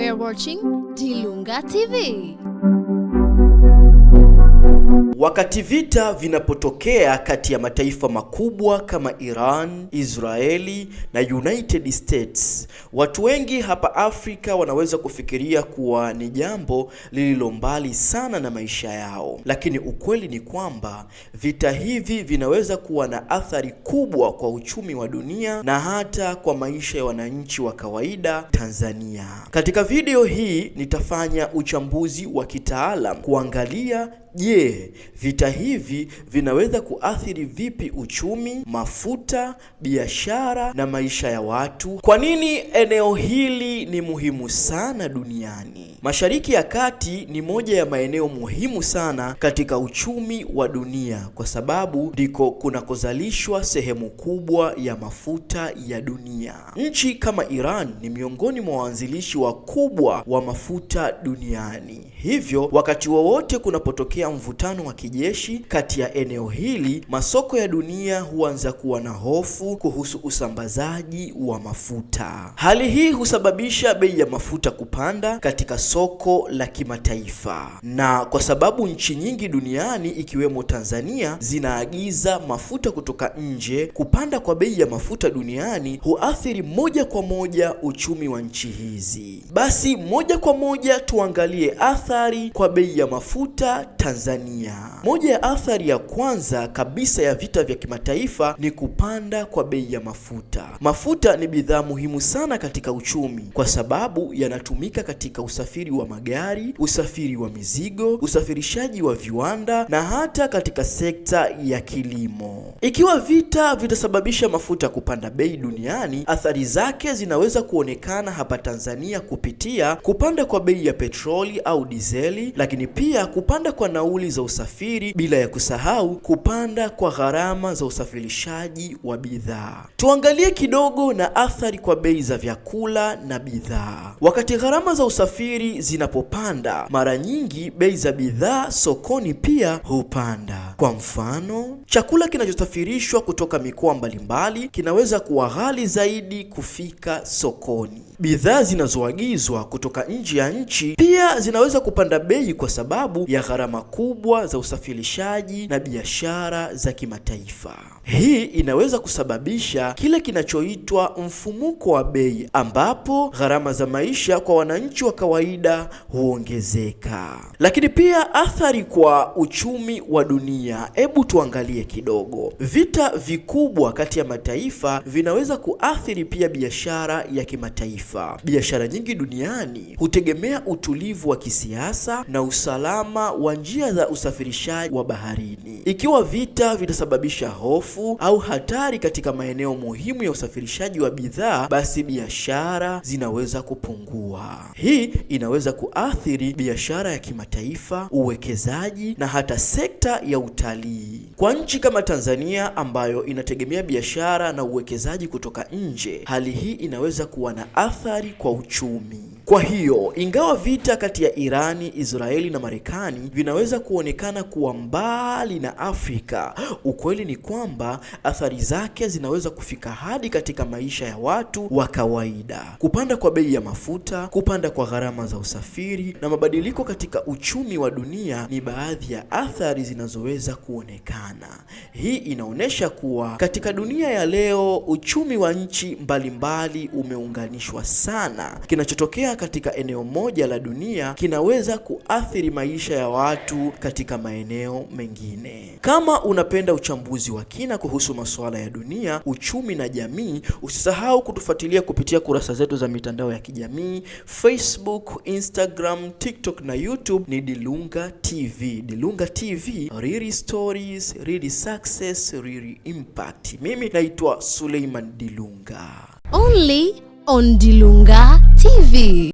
We are watching Dilunga TV. Wakati vita vinapotokea kati ya mataifa makubwa kama Iran, Israeli na United States, watu wengi hapa Afrika wanaweza kufikiria kuwa ni jambo lililo mbali sana na maisha yao. Lakini ukweli ni kwamba vita hivi vinaweza kuwa na athari kubwa kwa uchumi wa dunia na hata kwa maisha ya wananchi wa kawaida Tanzania. Katika video hii nitafanya uchambuzi wa kitaalam kuangalia vita hivi vinaweza kuathiri vipi uchumi, mafuta, biashara na maisha ya watu? Kwa nini eneo hili ni muhimu sana duniani? Mashariki ya Kati ni moja ya maeneo muhimu sana katika uchumi wa dunia kwa sababu ndiko kunakozalishwa sehemu kubwa ya mafuta ya dunia. Nchi kama Iran ni miongoni mwa waanzilishi wakubwa wa mafuta duniani. Hivyo wakati wowote kunapotokea mvutano wa kijeshi kati ya eneo hili, masoko ya dunia huanza kuwa na hofu kuhusu usambazaji wa mafuta. Hali hii husababisha bei ya mafuta kupanda katika soko la kimataifa, na kwa sababu nchi nyingi duniani ikiwemo Tanzania zinaagiza mafuta kutoka nje, kupanda kwa bei ya mafuta duniani huathiri moja kwa moja uchumi wa nchi hizi. Basi moja kwa moja tuangalie athari kwa bei ya mafuta Tanzania. Moja ya athari ya kwanza kabisa ya vita vya kimataifa ni kupanda kwa bei ya mafuta. Mafuta ni bidhaa muhimu sana katika uchumi kwa sababu yanatumika katika usafiri wa magari, usafiri wa mizigo, usafirishaji wa viwanda na hata katika sekta ya kilimo. Ikiwa vita vitasababisha mafuta kupanda bei duniani, athari zake zinaweza kuonekana hapa Tanzania kupitia kupanda kwa bei ya petroli au dizeli, lakini pia kupanda kwa nauli za usafiri, bila ya kusahau kupanda kwa gharama za usafirishaji wa bidhaa. Tuangalie kidogo na athari kwa bei za vyakula na bidhaa. Wakati gharama za usafiri zinapopanda, mara nyingi bei za bidhaa sokoni pia hupanda. Kwa mfano, chakula kinachosafirishwa kutoka mikoa mbalimbali kinaweza kuwa ghali zaidi kufika sokoni. Bidhaa zinazoagizwa kutoka nje ya nchi pia zinaweza kupanda bei kwa sababu ya gharama kubwa za usafirishaji na biashara za kimataifa. Hii inaweza kusababisha kile kinachoitwa mfumuko wa bei, ambapo gharama za maisha kwa wananchi wa kawaida huongezeka. Lakini pia athari kwa uchumi wa dunia. Hebu tuangalie kidogo. Vita vikubwa kati ya mataifa vinaweza kuathiri pia biashara ya kimataifa. Biashara nyingi duniani hutegemea utulivu wa kisiasa na usalama wa njia za usafirishaji wa baharini. Ikiwa vita vitasababisha hofu au hatari katika maeneo muhimu ya usafirishaji wa bidhaa, basi biashara zinaweza kupungua. Hii inaweza kuathiri biashara ya kimataifa, uwekezaji na hata sekta ya utalii. Kwa nchi kama Tanzania ambayo inategemea biashara na uwekezaji kutoka nje, hali hii inaweza kuwa na athari kwa uchumi. Kwa hiyo, ingawa vita kati ya Irani, Israeli na Marekani vinaweza kuonekana kuwa mbali na Afrika, ukweli ni kwamba athari zake zinaweza kufika hadi katika maisha ya watu wa kawaida. Kupanda kwa bei ya mafuta, kupanda kwa gharama za usafiri na mabadiliko katika uchumi wa dunia ni baadhi ya athari zinazoweza kuonekana. Hii inaonyesha kuwa katika dunia ya leo, uchumi wa nchi mbalimbali umeunganishwa sana. Kinachotokea katika eneo moja la dunia kinaweza kuathiri maisha ya watu katika maeneo mengine. Kama unapenda uchambuzi wa kina kuhusu masuala ya dunia, uchumi na jamii, usisahau kutufuatilia kupitia kurasa zetu za mitandao ya kijamii, Facebook, Instagram, TikTok na YouTube ni Dilunga TV. Dilunga TV, real stories, real success, real impact. Mimi naitwa Suleiman Dilunga. Only on Dilunga TV.